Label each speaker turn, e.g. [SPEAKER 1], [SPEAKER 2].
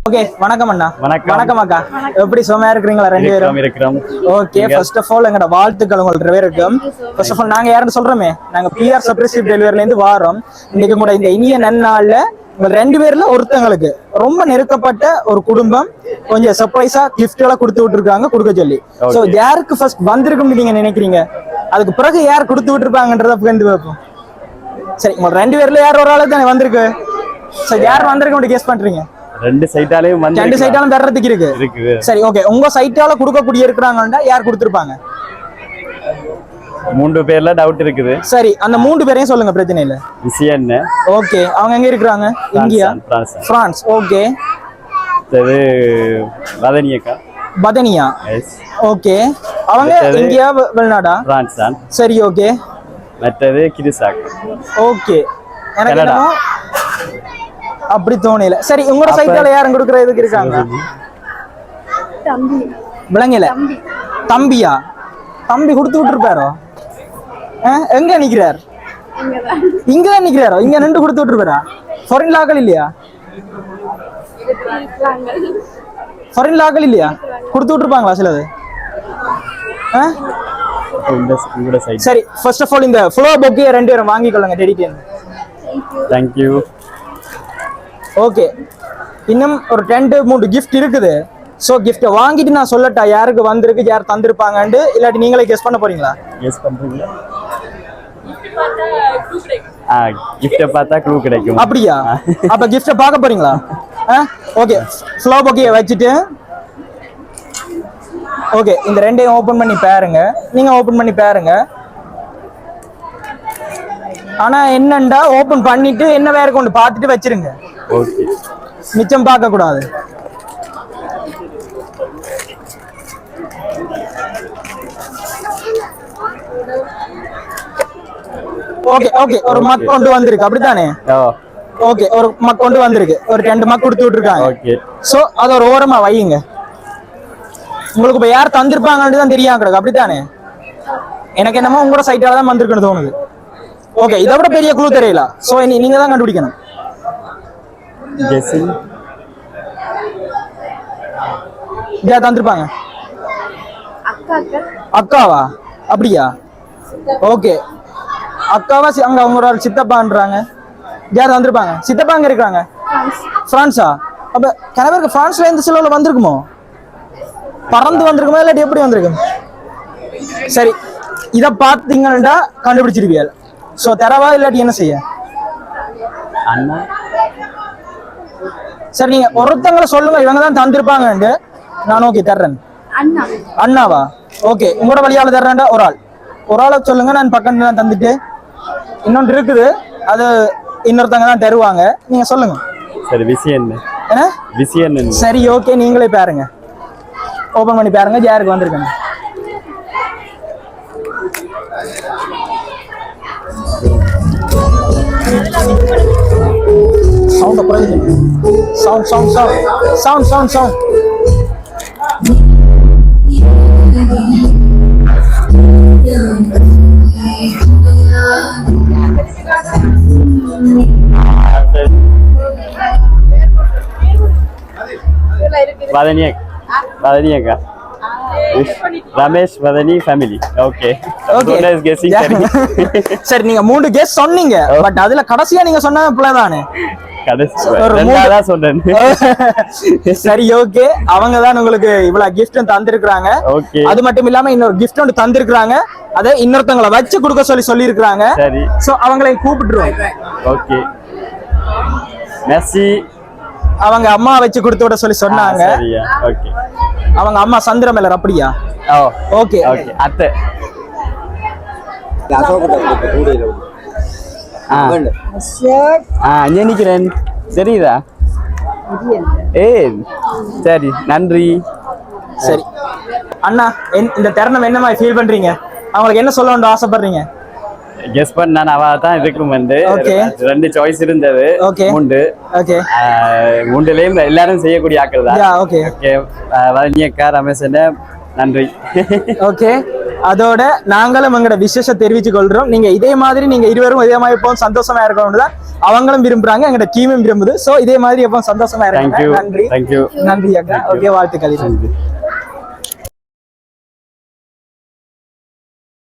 [SPEAKER 1] Okay வணக்கம் அண்ணா.
[SPEAKER 2] வணக்கம்
[SPEAKER 1] அக்கா. எப்படி சும்மா இருக்கிறீங்களா ரெண்டு பேரும்?
[SPEAKER 2] இருக்கிறோம்.
[SPEAKER 1] ஓகே ஃபர்ஸ்ட் ஆஃப் ஆல் எங்கட வாழ்த்துக்கள் உங்களுக்கு பேருக்கும். ஃபர்ஸ்ட் ஆஃப் ஆல் நாங்க யாருன்னு சொல்றோமே, நாங்க பிஆர் சப்ரசிவ் டெலிவரில இருந்து வாரோம். இன்னைக்கு கூட இந்த இனிய நன்னாள்ல உங்க ரெண்டு பேர்ல ஒருத்தங்களுக்கு ரொம்ப நெருக்கப்பட்ட ஒரு குடும்பம் கொஞ்சம் சர்ப்ரைஸா கிஃப்ட் எல்லாம் கொடுத்து விட்டுருக்காங்க கொடுக்க சொல்லி. சோ யாருக்கு ஃபர்ஸ்ட் வந்திருக்கும்னு நீங்க நினைக்கிறீங்க? அதுக்கு பிறகு யார் கொடுத்து விட்டுருப்பாங்கன்றத புரிந்து வைப்போம். சரி, உங்க ரெண்டு பேர்ல யார் ஒரு ஆளு தானே வந்திருக்கு. சோ யார் வந்திருக்கும் கெஸ் பண்றீங்க?
[SPEAKER 2] ரெண்டு சைட்டாலயும்
[SPEAKER 1] தர்றதுக்கு இருக்கு. சரி, ஓகே. உங்க சைட்டால கொடுக்கக்கூடிய இருக்கிறாங்கன்னா யார் கொடுத்திருப்பாங்க?
[SPEAKER 2] மூன்று பேர்ல டவுட் இருக்குது.
[SPEAKER 1] சரி, அந்த மூன்று பேரையும் சொல்லுங்க, பிரச்சனை இல்ல.
[SPEAKER 2] விசியன்.
[SPEAKER 1] ஓகே, அவங்க எங்க இருக்காங்க? India, France. ஓகே.
[SPEAKER 2] இது பதனியக்கா.
[SPEAKER 1] பதனியா. ஓகே. அவங்க இந்தியா, வெளிநாடா?
[SPEAKER 2] பிரான்ஸ் தான்.
[SPEAKER 1] சரி, ஓகே.
[SPEAKER 2] மற்றது கிரிசாக்.
[SPEAKER 1] ஓகே. எனக்கு என்னமோ அப்படி தோணல. சரி, உங்களோட சைட்டால யாரும் கொடுக்கறதுக்கு இருக்காங்க?
[SPEAKER 3] தம்பி.
[SPEAKER 1] விளங்கல. தம்பியா? தம்பி கொடுத்து விட்டுருப்பாரோ? எங்க நிக்கிறார்? இங்கதான் நிக்கிறாரோ? இங்க நின்று கொடுத்து விட்டுருப்பாரா? ஃபாரின் லாக்கள் இல்லையா? ஃபாரின் லாக்கள் இல்லையா? கொடுத்து விட்டுருப்பாங்களா சிலது? சரி, ஃபர்ஸ்ட் ஆஃப் ஆல் இந்த ஃப்ளவர் பொக்கே ரெண்டு பேரும் வாங்கிக்கொள்ளுங்க. டெடிகேட்.
[SPEAKER 2] Thank you.
[SPEAKER 1] ஓகே, இன்னும் ஒரு 2-3 கிஃப்ட் இருக்குது. ஸோ கிஃப்ட்டை வாங்கிட்டு நான் சொல்லட்டா யாருக்கு வந்திருக்கு, யார் தந்திருப்பாங்கன்னு, இல்லாட்டி நீங்களே கெஸ் பண்ண போறீங்களா?
[SPEAKER 2] கெஸ் பண்றீங்களா? கிஃப்ட்டை பார்த்தா க்ளூ கிடைக்கும்.
[SPEAKER 1] அப்படியா? அப்ப கிஃப்ட்டை பார்க்க போறீங்களா? ஓகே, ஃப்ளோ பொக்கே வச்சுட்டு ஓகே, இந்த ரெண்டையும் ஓபன் பண்ணி பாருங்க. நீங்க ஓபன் பண்ணி பாருங்க. ஆனா என்னண்டா, ஓபன் பண்ணிட்டு என்ன வேற கொண்டு பார்த்துட்டு வச்சிருங்க.
[SPEAKER 2] ஓகே,
[SPEAKER 1] மிச்சம் பார்க்க கூடாது. ஓகே ஓகே, ஒரு மக் கொண்டு வந்திருக்கு அப்படித்தானே? ஓகே, ஒரு மக் கொண்டு வந்திருக்கு. ஒரு 2 மக் கொடுத்து விட்டுருக்காங்க.
[SPEAKER 2] ஓகே,
[SPEAKER 1] சோ அத ஒரு ஓரமா வையுங்க. உங்களுக்கு இப்ப யார் தந்திருப்பாங்கன்னு தான் தெரியாம கிடக்கு அப்படித்தானே? எனக்கு என்னமோ உங்களோட சைட்டால தான் வந்திருக்குன்னு தோணுது. ஓகே, இதை விட பெரிய க்ளூ தெரியல. சோ நீங்க தான் கண்டுபிடிக்கணும்.
[SPEAKER 2] கெஸ்ஸிங்.
[SPEAKER 1] யார் தந்திருப்பாங்க? அக்காவா? அப்படியா? ஓகே, அக்காவா? அங்க அவங்களோட சித்தப்பான்றாங்க. யார் வந்திருப்பாங்க? சித்தப்பா அங்க இருக்காங்க. பிரான்ஸா? அப்ப கணவருக்கு பிரான்ஸ்ல இருந்து சில வந்திருக்குமோ? பறந்து வந்திருக்குமோ இல்லாட்டி எப்படி வந்திருக்கும்? சரி, இதை பார்த்தீங்கன்னா கண்டுபிடிச்சிருவியா? சோ தரவா இல்லாட்டி என்ன செய்ய?
[SPEAKER 2] அண்ணா.
[SPEAKER 1] சரி, நீங்க ஒருத்தங்களை சொல்லுங்க, இவங்க தான் தந்திருப்பாங்க. நான் ஓகே தர்றேன். அண்ணாவா? ஓகே, உங்களோட வழியால தர்றேன்டா. ஒரு ஆளை சொல்லுங்க, நான் பக்கத்துல தான் தந்துட்டு. இன்னொன்று இருக்குது, அது இன்னொருத்தவங்க தான் தருவாங்க. நீங்க சொல்லுங்க.
[SPEAKER 2] சரி, விசியன்.
[SPEAKER 1] என்ன
[SPEAKER 2] விசியன்?
[SPEAKER 1] சரி, ஓகே, நீங்களே பாருங்க. ஓபன் பண்ணி பாருங்க யாருக்கு வந்திருக்காங்க. சவுண்ட் குறையுது. Sound sound sound sound sound sound.
[SPEAKER 2] பதனியக்கா. Ramesh Padani family. Okay okay,
[SPEAKER 1] சரி, நீங்க 3 கெஸ் சொன்னீங்க. பட் அதுல கடைசியா நீங்க சொன்ன பிள்ளை தானே? சரி, ஓகே. அவங்க தான் உங்களுக்கு இவ்வளவு கிஃப்ட் தந்திருக்காங்க. அது மட்டும் இல்லாம இன்னொரு கிஃப்ட் ஒன்று தந்திருக்காங்க. அதை இன்னொருத்தவங்களை வச்சு கொடுக்க சொல்லி இருக்காங்க. சோ அவங்களை கூப்பிட்டுருவோம்.
[SPEAKER 2] Okay, Mercy.
[SPEAKER 1] அவங்க அம்மா வச்சு கொடுத்து விட சொன்னாங்க.
[SPEAKER 2] ஓகே,
[SPEAKER 1] அவங்க அம்மா சந்திரமலர். அப்படியா? Okay okay.
[SPEAKER 2] அத்தை. நினைக்கிறேன். தெரியுதா? சரி, நன்றி.
[SPEAKER 1] சரி அண்ணா, இந்த தருணம் என்ன மாதிரி ஃபீல் பண்றீங்க? அவங்களுக்கு என்ன சொல்லணும்னு ஆசைப்படுறீங்க?
[SPEAKER 2] கெஸ் பண்ண அவ தான் இதுக்கும் வந்து 2 சாய்ஸ் இருந்தது. மூண்டுலயும் எல்லாரும் செய்யக்கூடிய ஆக்கள் தான்.
[SPEAKER 1] ஓகே,
[SPEAKER 2] வதனியக்கா, ரமேஷ். நன்றி.
[SPEAKER 1] ஓகே. அதோட நாங்களும் எங்களோட விசேஷ தெரிவிச்சு கொள்றோம். நீங்க இதே மாதிரி நீங்க இருவரும் இதே மாதிரி எப்பவும் சந்தோஷமா இருக்கணும்னு தான் அவங்களும் விரும்புறாங்க, எங்களோட டீமும் விரும்புது. சோ இதே மாதிரி எப்பவும் சந்தோஷமா இருக்காங்க. நன்றி
[SPEAKER 2] தேங்க்யூ
[SPEAKER 1] நன்றி அக்கா. ஓகே, வாழ்த்துக்கள்.